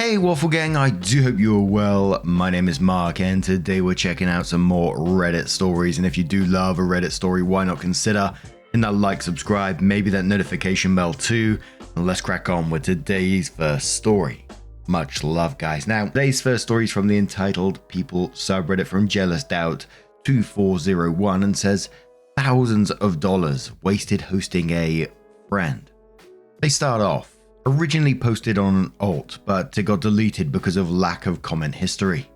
Hey Waffle Gang, I do hope you're well. My name is Mark and today we're checking out some more Reddit stories, and if you do love a Reddit story, why not consider hitting that like, subscribe, maybe that notification bell too, and let's crack on with today's first story. Much love guys. Now, today's first story is from the entitled People subreddit from Jealous Doubt 2401 and says, thousands of dollars wasted hosting a friend. They start off. Originally posted on an alt, but it got deleted because of lack of comment history.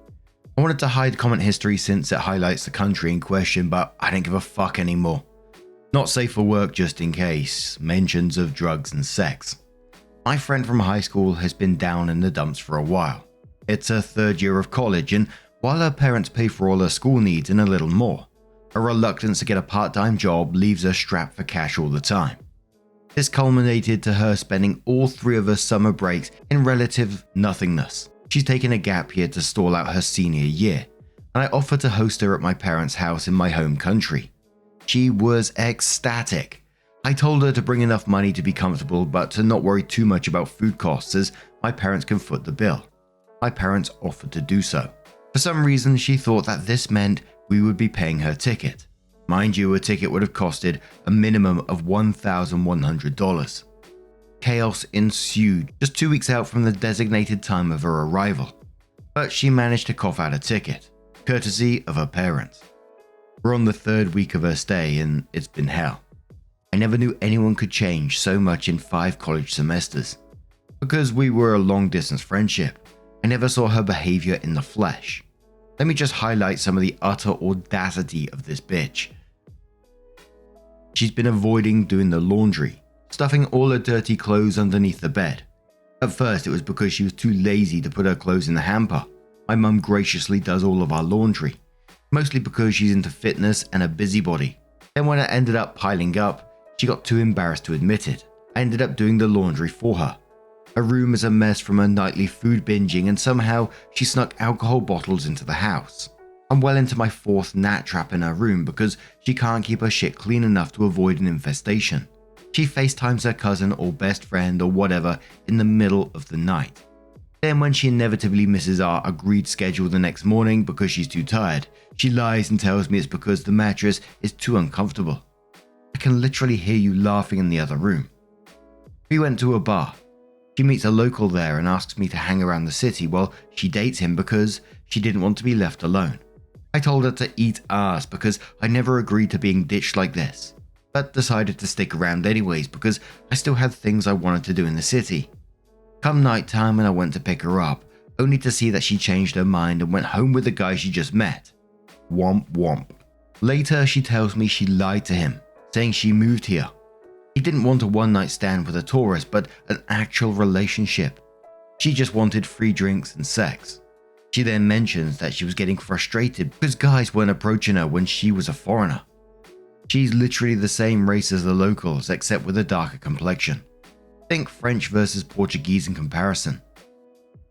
I wanted to hide comment history since it highlights the country in question, but I didn't give a fuck anymore. Not safe for work just in case. Mentions of drugs and sex. My friend from high school has been down in the dumps for a while. It's her third year of college, and while her parents pay for all her school needs and a little more, her reluctance to get a part-time job leaves her strapped for cash all the time. This culminated to her spending all 3 of her summer breaks in relative nothingness. She's taken a gap year to stall out her senior year, and I offered to host her at my parents' house in my home country. She was ecstatic. I told her to bring enough money to be comfortable, but to not worry too much about food costs as my parents can foot the bill. My parents offered to do so. For some reason, she thought that this meant we would be paying her ticket. Mind you, a ticket would have costed a minimum of $1,100. Chaos ensued just 2 weeks out from the designated time of her arrival, but she managed to cough out a ticket, courtesy of her parents. We're on the 3rd week of her stay and it's been hell. I never knew anyone could change so much in 5 college semesters. Because we were a long-distance friendship, I never saw her behavior in the flesh. Let me just highlight some of the utter audacity of this bitch. She's been avoiding doing the laundry, stuffing all her dirty clothes underneath the bed. At first it was because she was too lazy to put her clothes in the hamper. My mum graciously does all of our laundry, mostly because she's into fitness and a busybody. Then when it ended up piling up, she got too embarrassed to admit it. I ended up doing the laundry for her. Her room is a mess from her nightly food binging, and somehow she snuck alcohol bottles into the house. I'm well into my 4th gnat trap in her room because she can't keep her shit clean enough to avoid an infestation. She FaceTimes her cousin or best friend or whatever in the middle of the night. Then when she inevitably misses our agreed schedule the next morning because she's too tired, she lies and tells me it's because the mattress is too uncomfortable. I can literally hear you laughing in the other room. We went to a bar. She meets a local there and asks me to hang around the city while she dates him because she didn't want to be left alone. I told her to eat ass because I never agreed to being ditched like this, but decided to stick around anyways because I still had things I wanted to do in the city. Come nighttime and I went to pick her up, only to see that she changed her mind and went home with the guy she just met. Womp womp. Later she tells me she lied to him, saying she moved here. He didn't want a one-night stand with a tourist, but an actual relationship. She just wanted free drinks and sex. She then mentions that she was getting frustrated because guys weren't approaching her when she was a foreigner. She's literally the same race as the locals, except with a darker complexion. Think French versus Portuguese in comparison.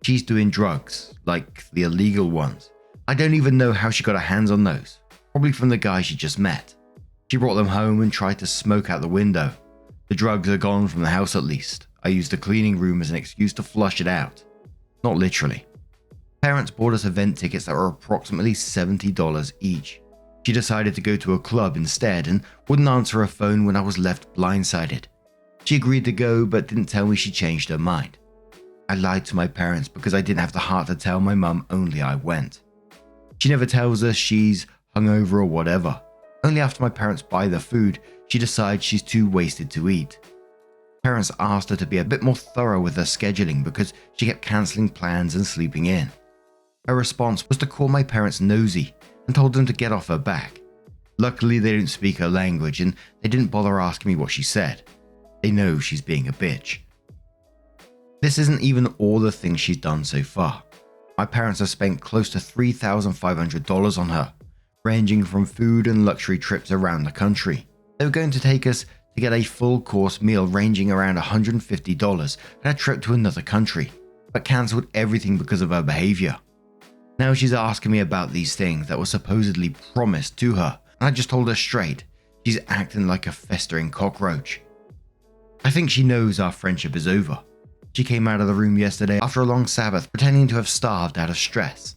She's doing drugs, like the illegal ones. I don't even know how she got her hands on those. Probably from the guy she just met. She brought them home and tried to smoke out the window. The drugs are gone from the house at least. I used the cleaning room as an excuse to flush it out. Not literally. Parents bought us event tickets that were approximately $70 each. She decided to go to a club instead and wouldn't answer her phone when I was left blindsided. She agreed to go but didn't tell me she changed her mind. I lied to my parents because I didn't have the heart to tell my mum only I went. She never tells us she's hungover or whatever. Only after my parents buy the food, she decides she's too wasted to eat. Parents asked her to be a bit more thorough with her scheduling because she kept cancelling plans and sleeping in. Her response was to call my parents nosy and told them to get off her back. Luckily they don't speak her language and they didn't bother asking me what she said. They know she's being a bitch. This isn't even all the things she's done so far. My parents have spent close to $3,500 on her, ranging from food and luxury trips around the country. They were going to take us to get a full course meal ranging around $150 and a trip to another country, but cancelled everything because of her behaviour. Now she's asking me about these things that were supposedly promised to her, and I just told her straight, she's acting like a festering cockroach. I think she knows our friendship is over. She came out of the room yesterday after a long Sabbath, pretending to have starved out of stress.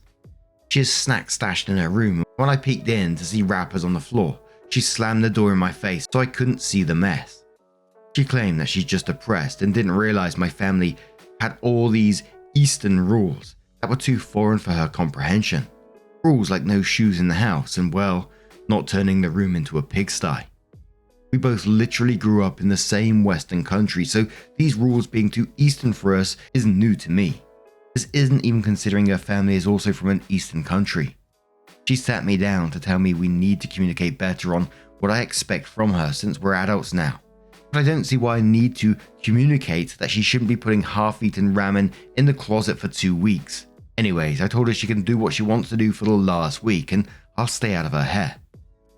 She has snacks stashed in her room, and when I peeked in to see wrappers on the floor, she slammed the door in my face so I couldn't see the mess. She claimed that she's just depressed and didn't realize my family had all these Eastern rules that were too foreign for her comprehension. Rules like no shoes in the house and, well, not turning the room into a pigsty. We both literally grew up in the same Western country, so these rules being too Eastern for us is new to me. This isn't even considering her family is also from an Eastern country. She sat me down to tell me we need to communicate better on what I expect from her since we're adults now. But I don't see why I need to communicate that she shouldn't be putting half-eaten ramen in the closet for 2 weeks. Anyways, I told her she can do what she wants to do for the last week and I'll stay out of her hair.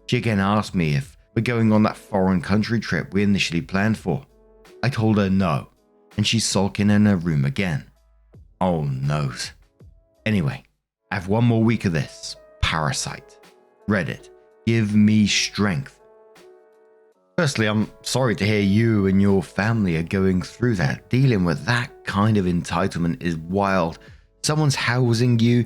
She again asked me if we're going on that foreign country trip we initially planned for. I told her no, and she's sulking in her room again. Oh noes. Anyway, I have one more week of this. Parasite. Reddit. Give me strength. Firstly, I'm sorry to hear you and your family are going through that. Dealing with that kind of entitlement is wild. Someone's housing you,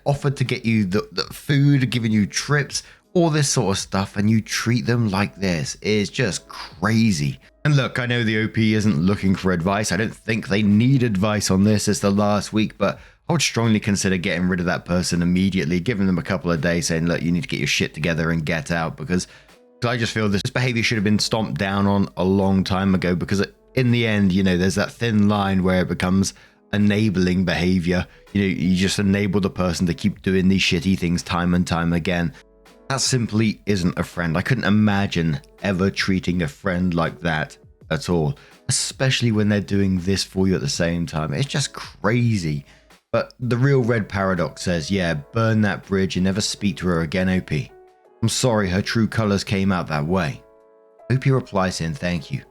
offered to get you the food, giving you trips, all this sort of stuff, and you treat them like this. Is just crazy. And look, I know the OP isn't looking for advice. I don't think they need advice on this. It's the last week, but I would strongly consider getting rid of that person immediately, giving them a couple of days saying, look, you need to get your shit together and get out, because I just feel this behavior should have been stomped down on a long time ago, because in the end, there's that thin line where it becomes enabling behavior. You just enable the person to keep doing these shitty things time and time again. That simply isn't a friend. I couldn't imagine ever treating a friend like that at all, especially when they're doing this for you at the same time. It's just crazy. But the real Red Paradox says, yeah, burn that bridge and never speak to her again, OP. I'm sorry her true colors came out that way. OP replies saying thank you.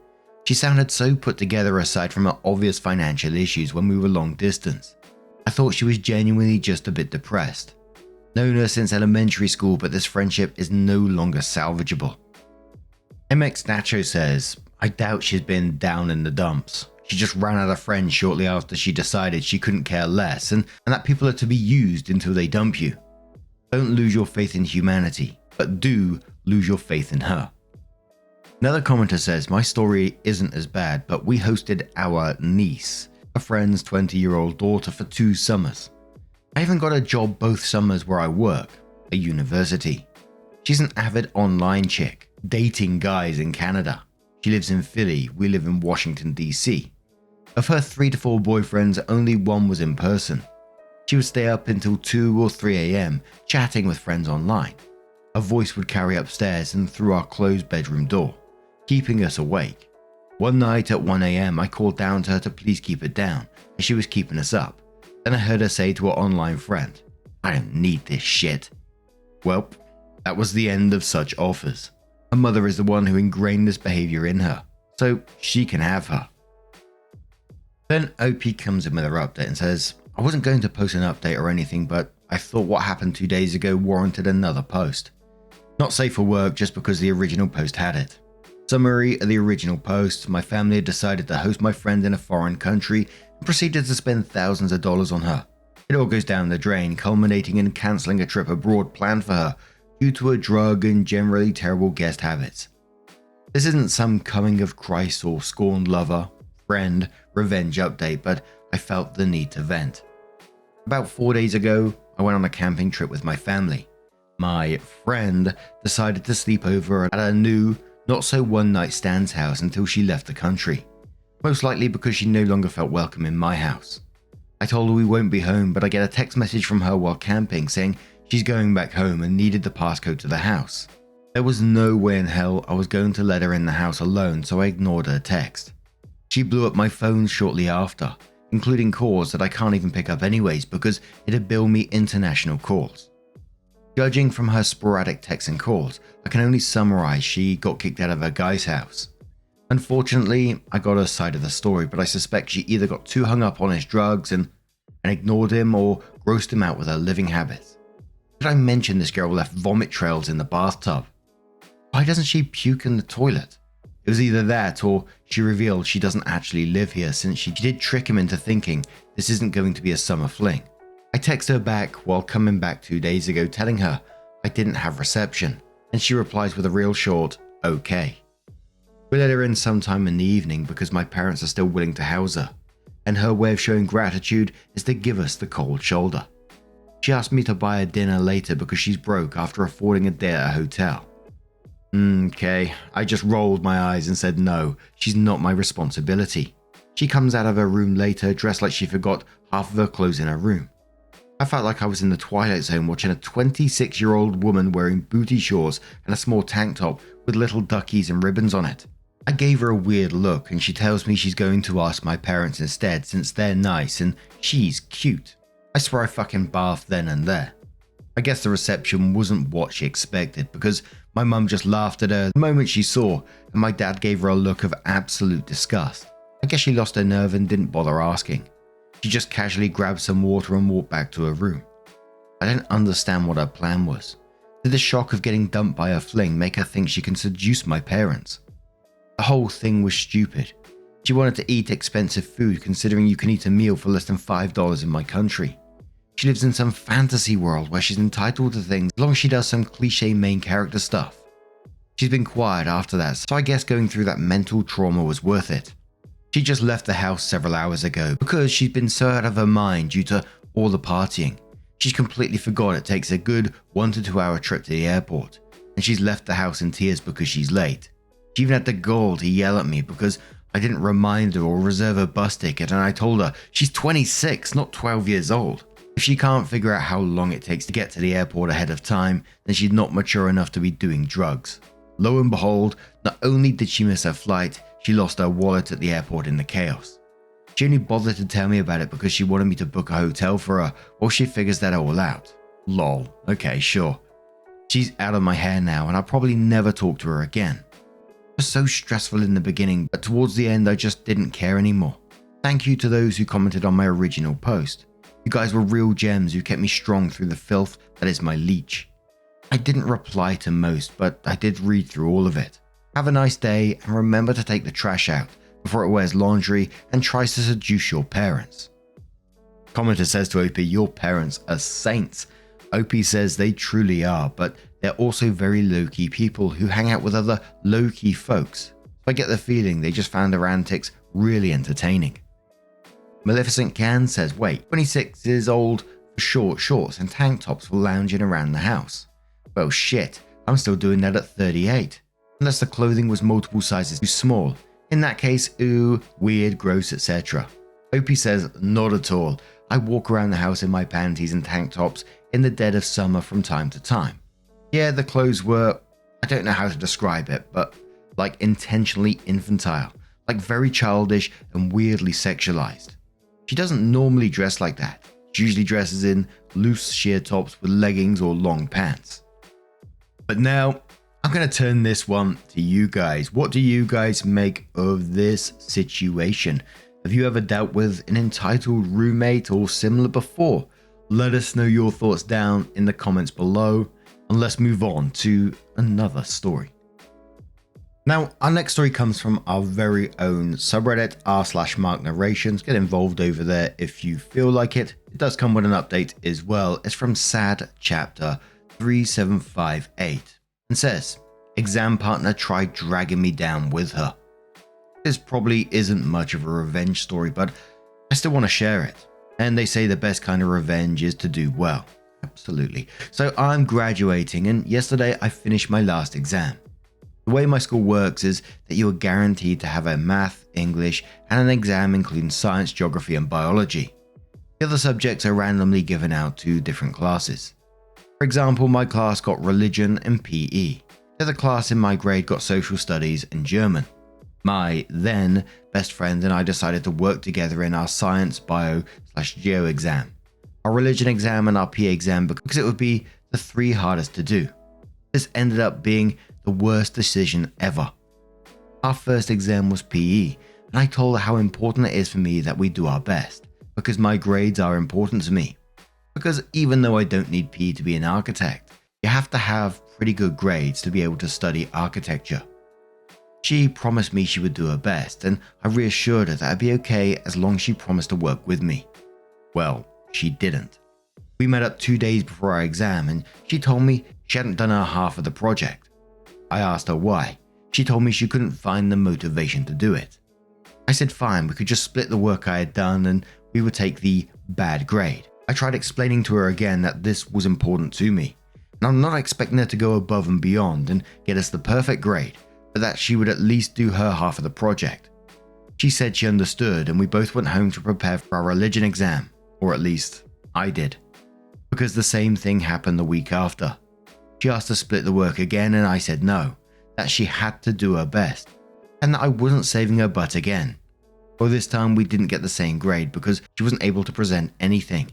She sounded so put together aside from her obvious financial issues when we were long distance. I thought she was genuinely just a bit depressed. Known her since elementary school, but this friendship is no longer salvageable. MX Nacho says, I doubt she's been down in the dumps. She just ran out of friends shortly after she decided she couldn't care less and that people are to be used until they dump you. Don't lose your faith in humanity, but do lose your faith in her. Another commenter says, my story isn't as bad, but we hosted our niece, a friend's 20-year-old daughter, for 2 summers. I even got a job both summers where I work, a university. She's an avid online chick, dating guys in Canada. She lives in Philly, we live in Washington, DC. Of her 3 to 4 boyfriends, only one was in person. She would stay up until 2 or 3 a.m. chatting with friends online. Her voice would carry upstairs and through our closed bedroom door, keeping us awake. One night at 1 a.m. I called down to her to please keep it down, as she was keeping us up. Then I heard her say to her online friend, I don't need this shit. Well, that was the end of such offers. Her mother is the one who ingrained this behavior in her, so she can have her. Then OP comes in with her update and says, I wasn't going to post an update or anything, but I thought what happened 2 days ago warranted another post. Not safe for work just because the original post had it. Summary of the original post, my family had decided to host my friend in a foreign country and proceeded to spend thousands of dollars on her. It all goes down the drain, culminating in cancelling a trip abroad planned for her due to her drug and generally terrible guest habits. This isn't some coming of Christ or scorned lover, friend, revenge update, but I felt the need to vent. About 4 days ago, I went on a camping trip with my family. My friend decided to sleep over at a new, not so one-night stand's house until she left the country. Most likely because she no longer felt welcome in my house. I told her we won't be home, but I get a text message from her while camping saying she's going back home and needed the passcode to the house. There was no way in hell I was going to let her in the house alone, so I ignored her text. She blew up my phone shortly after, including calls that I can't even pick up anyways because it had billed me international calls. Judging from her sporadic texts and calls, I can only summarize she got kicked out of her guy's house. Unfortunately, I got her side of the story, but I suspect she either got too hung up on his drugs and ignored him or grossed him out with her living habits. Did I mention this girl left vomit trails in the bathtub? Why doesn't she puke in the toilet? It was either that or she revealed she doesn't actually live here, since she did trick him into thinking this isn't going to be a summer fling. I text her back while coming back 2 days ago telling her I didn't have reception, and she replies with a real short, okay. We let her in sometime in the evening because my parents are still willing to house her, and her way of showing gratitude is to give us the cold shoulder. She asked me to buy her dinner later because she's broke after affording a day at a hotel. Okay, I just rolled my eyes and said no, she's not my responsibility. She comes out of her room later dressed like she forgot half of her clothes in her room. I felt like I was in the Twilight Zone watching a 26-year-old woman wearing booty shorts and a small tank top with little duckies and ribbons on it. I gave her a weird look and she tells me she's going to ask my parents instead since they're nice and she's cute. I swear I fucking barfed then and there. I guess the reception wasn't what she expected because my mum just laughed at her the moment she saw, and my dad gave her a look of absolute disgust. I guess she lost her nerve and didn't bother asking. She just casually grabbed some water and walked back to her room. I don't understand what her plan was. Did the shock of getting dumped by her fling make her think she can seduce my parents? The whole thing was stupid. She wanted to eat expensive food considering you can eat a meal for less than $5 in my country. She lives in some fantasy world where she's entitled to things as long as she does some cliche main character stuff. She's been quiet after that, so I guess going through that mental trauma was worth it. She just left the house several hours ago because she'd been so out of her mind due to all the partying. She's completely forgot it takes a good 1 to 2 hour trip to the airport, and she's left the house in tears because she's late. She even had the gall to yell at me because I didn't remind her or reserve her bus ticket, and I told her she's 26, not 12 years old. If she can't figure out how long it takes to get to the airport ahead of time, then she's not mature enough to be doing drugs. Lo and behold, not only did she miss her flight, she lost her wallet at the airport in the chaos. She only bothered to tell me about it because she wanted me to book a hotel for her while she figures that all out. Lol, okay, sure. She's out of my hair now and I'll probably never talk to her again. It was so stressful in the beginning, but towards the end I just didn't care anymore. Thank you to those who commented on my original post. You guys were real gems who kept me strong through the filth that is my leech. I didn't reply to most, but I did read through all of it. Have a nice day and remember to take the trash out before it wears laundry and tries to seduce your parents. Commenter says to OP, your parents are saints. OP says they truly are, but they're also very low-key people who hang out with other low-key folks. I get the feeling they just found their antics really entertaining. Maleficent Can says, wait, 26 years old for short shorts and tank tops for lounging around the house. Well shit, I'm still doing that at 38. Unless the clothing was multiple sizes too small. In that case, ooh, weird, gross, etc. OP says, not at all. I walk around the house in my panties and tank tops in the dead of summer from time to time. Yeah, the clothes were, I don't know how to describe it, but like intentionally infantile, like very childish and weirdly sexualized. She doesn't normally dress like that. She usually dresses in loose sheer tops with leggings or long pants. But now, I'm going to turn this one to you guys. What do you guys make of this situation? Have you ever dealt with an entitled roommate or similar before? Let us know your thoughts down in the comments below, and let's move on to another story. Now, our next story comes from our very own subreddit, r/Mark Narrations. Get involved over there if you feel like it. It does come with an update as well. It's from Sad Chapter 3758 and says, exam partner tried dragging me down with her. This probably isn't much of a revenge story, but I still want to share it. And they say the best kind of revenge is to do well. Absolutely. So I'm graduating, and yesterday I finished my last exam. The way my school works is that you are guaranteed to have a math, English, and an exam including science, geography, and biology. The other subjects are randomly given out to different classes. For example, my class got religion and PE. The other class in my grade got social studies and German. My then best friend and I decided to work together in our science, bio/geo exam, our religion exam, and our PE exam because it would be the 3 hardest to do. This ended up being the worst decision ever. Our first exam was PE, and I told her how important it is for me that we do our best, because my grades are important to me. Because even though I don't need PE to be an architect, you have to have pretty good grades to be able to study architecture. She promised me she would do her best, and I reassured her that I'd be okay as long as she promised to work with me. Well, she didn't. We met up 2 days before our exam, and she told me she hadn't done her half of the project. I asked her why. She told me she couldn't find the motivation to do it. I said fine, we could just split the work I had done and we would take the bad grade. I tried explaining to her again that this was important to me, and I'm not expecting her to go above and beyond and get us the perfect grade, but that she would at least do her half of the project. She said she understood, and we both went home to prepare for our religion exam, or at least I did. Because the same thing happened the week after. She asked to split the work again and I said no, that she had to do her best, and that I wasn't saving her butt again. Well, this time we didn't get the same grade because she wasn't able to present anything.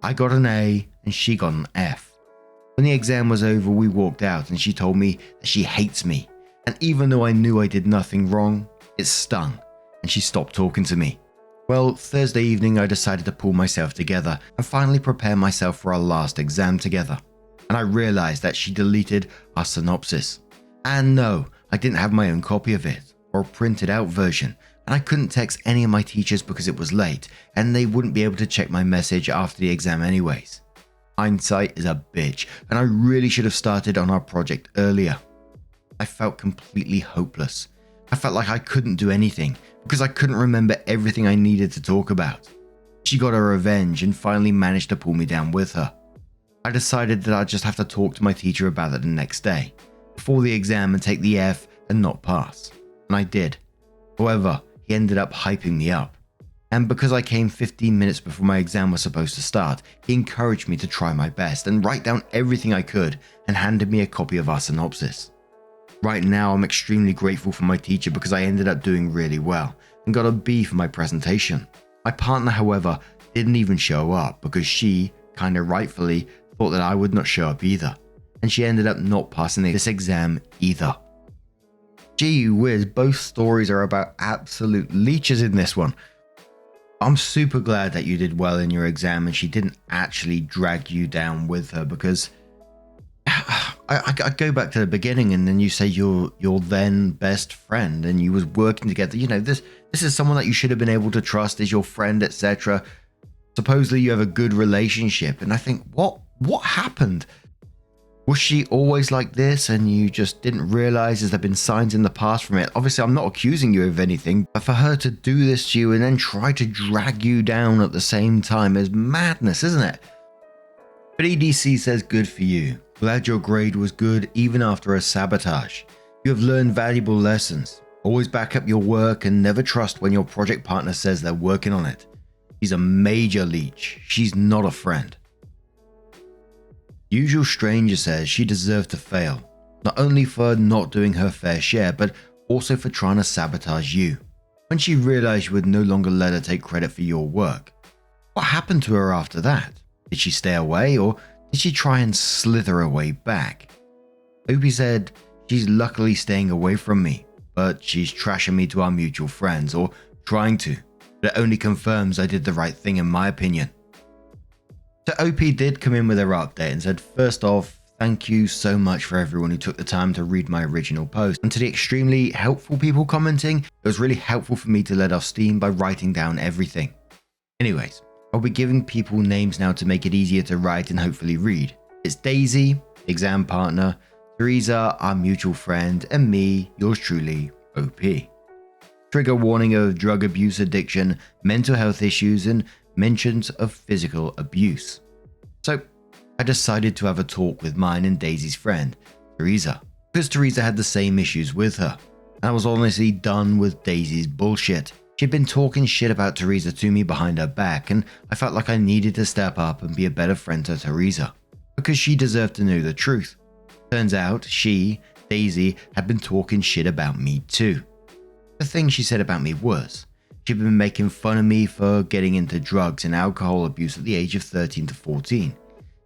I got an A and she got an F. When the exam was over, we walked out and she told me that she hates me, and even though I knew I did nothing wrong, it stung, and she stopped talking to me. Well, Thursday evening I decided to pull myself together and finally prepare myself for our last exam together, and I realized that she deleted our synopsis. And no, I didn't have my own copy of it, or a printed out version, and I couldn't text any of my teachers because it was late, and they wouldn't be able to check my message after the exam anyways. Hindsight is a bitch, and I really should have started on our project earlier. I felt completely hopeless. I felt like I couldn't do anything, because I couldn't remember everything I needed to talk about. She got her revenge and finally managed to pull me down with her. I decided that I'd just have to talk to my teacher about it the next day, before the exam, and take the F and not pass. And I did. However, he ended up hyping me up. And because I came 15 minutes before my exam was supposed to start, he encouraged me to try my best and write down everything I could and handed me a copy of our synopsis. Right now, I'm extremely grateful for my teacher because I ended up doing really well and got a B for my presentation. My partner, however, didn't even show up because she, kinda rightfully, thought that I would not show up either, and she ended up not passing this exam either. Gee whiz, both stories are about absolute leeches in this one. I'm super glad that you did well in your exam and she didn't actually drag you down with her, because I go back to the beginning and then you say you're your then best friend and you was working together. You know, this is someone that you should have been able to trust as your friend, etc. Supposedly you have a good relationship, and I think, what happened? Was she always like this and you just didn't realize there been signs in the past from it? Obviously, I'm not accusing you of anything, but for her to do this to you and then try to drag you down at the same time is madness, isn't it? But EDC says good for you. Glad your grade was good even after a sabotage. You have learned valuable lessons. Always back up your work and never trust when your project partner says they're working on it. She's a major leech. She's not a friend. Usual Stranger says she deserved to fail, not only for not doing her fair share, but also for trying to sabotage you. When she realized you would no longer let her take credit for your work. What happened to her after that? Did she stay away, or did she try and slither her way back? Opie said she's luckily staying away from me, but she's trashing me to our mutual friends, or trying to. But it only confirms I did the right thing in my opinion. So OP did come in with her update and said, first off, thank you so much for everyone who took the time to read my original post. And to the extremely helpful people commenting, it was really helpful for me to let off steam by writing down everything. Anyways, I'll be giving people names now to make it easier to write and hopefully read. It's Daisy, exam partner, Teresa, our mutual friend, and me, yours truly, OP. Trigger warning of drug abuse, addiction, mental health issues, and mentions of physical abuse. So I decided to have a talk with mine and Daisy's friend, Teresa, because Teresa had the same issues with her. And I was honestly done with Daisy's bullshit. She'd been talking shit about Teresa to me behind her back, and I felt like I needed to step up and be a better friend to Teresa, because she deserved to know the truth. Turns out she, Daisy, had been talking shit about me too. The thing she said about me was, she'd been making fun of me for getting into drugs and alcohol abuse at the age of 13 to 14,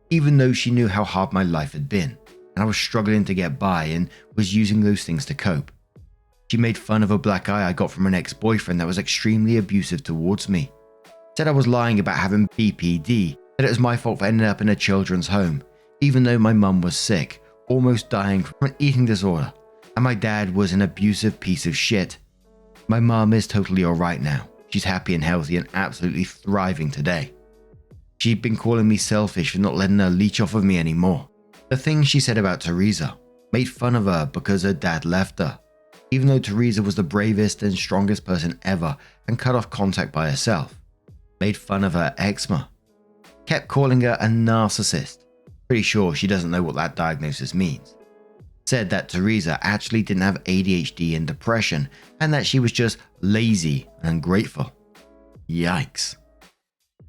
even though she knew how hard my life had been, and I was struggling to get by and was using those things to cope. She made fun of a black eye I got from an ex-boyfriend that was extremely abusive towards me. Said I was lying about having BPD, that it was my fault for ending up in a children's home, even though my mum was sick, almost dying from an eating disorder, And my dad was an abusive piece of shit. My mom is totally alright now. She's happy and healthy and absolutely thriving today. She'd been calling me selfish for not letting her leech off of me anymore. The things she said about Teresa, made fun of her because her dad left her, even though Teresa was the bravest and strongest person ever and cut off contact by herself. Made fun of her eczema. Kept calling her a narcissist. Pretty sure she doesn't know what that diagnosis means. Said that Teresa actually didn't have ADHD and depression and that she was just lazy and ungrateful. Yikes.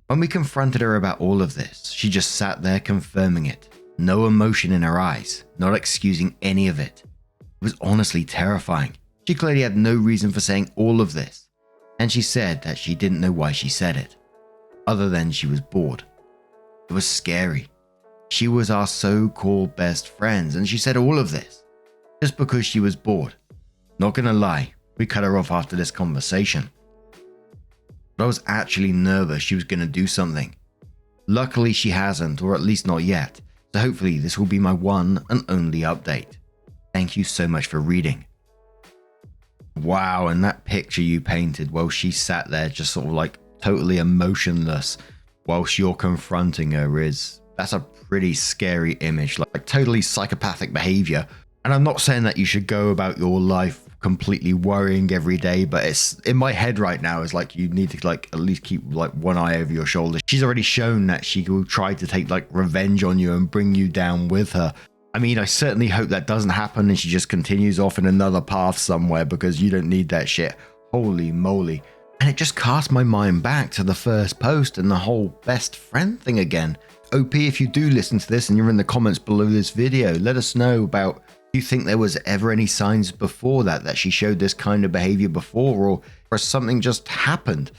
When we confronted her about all of this, she just sat there confirming it. No emotion in her eyes, not excusing any of it. It was honestly terrifying. She clearly had no reason for saying all of this, and she said that she didn't know why she said it, other than she was bored. It was scary. She was our so-called best friends, and she said all of this just because she was bored. Not gonna lie, we cut her off after this conversation. But I was actually nervous she was gonna do something. Luckily she hasn't, or at least not yet, so hopefully this will be my one and only update. Thank you so much for reading. Wow, and that picture you painted while she sat there just sort of like totally emotionless whilst you're confronting her that's a pretty scary image, like totally psychopathic behavior. And I'm not saying that you should go about your life completely worrying every day, but it's in my head right now is like you need to like at least keep like one eye over your shoulder. She's already shown that she will try to take like revenge on you and bring you down with her. I mean, I certainly hope that doesn't happen and she just continues off in another path somewhere because you don't need that shit. Holy moly. And it just cast my mind back to the first post and the whole best friend thing again. OP, if you do listen to this and you're in the comments below this video, let us know about, do you think there was ever any signs before that she showed this kind of behavior before, or something just happened?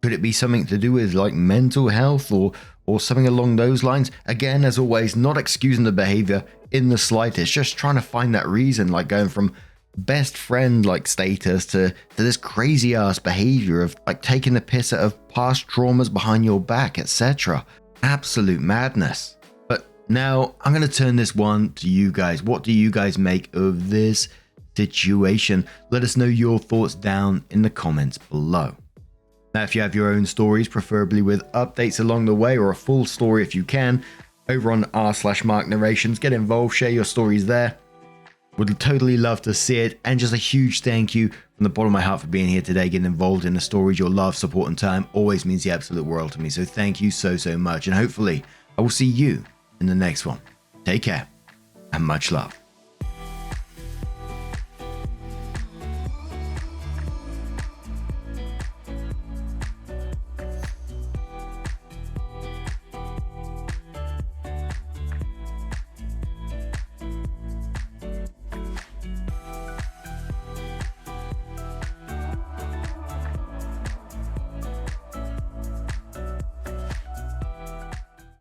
Could it be something to do with like mental health or something along those lines? Again, as always, not excusing the behavior in the slightest, just trying to find that reason, like going from best friend like status to this crazy ass behavior of like taking the piss out of past traumas behind your back, etc. Absolute madness. But now I'm going to turn this one to you guys. What do you guys make of this situation? Let us know your thoughts down in the comments below. Now, if you have your own stories, preferably with updates along the way or a full story if you can, over on r/Mark Narrations, get involved, share your stories there. Would totally love to see it. And just a huge thank you from the bottom of my heart for being here today, getting involved in the stories. Your love, support, and time always means the absolute world to me. So thank you so much. And hopefully I will see you in the next one. Take care and much love.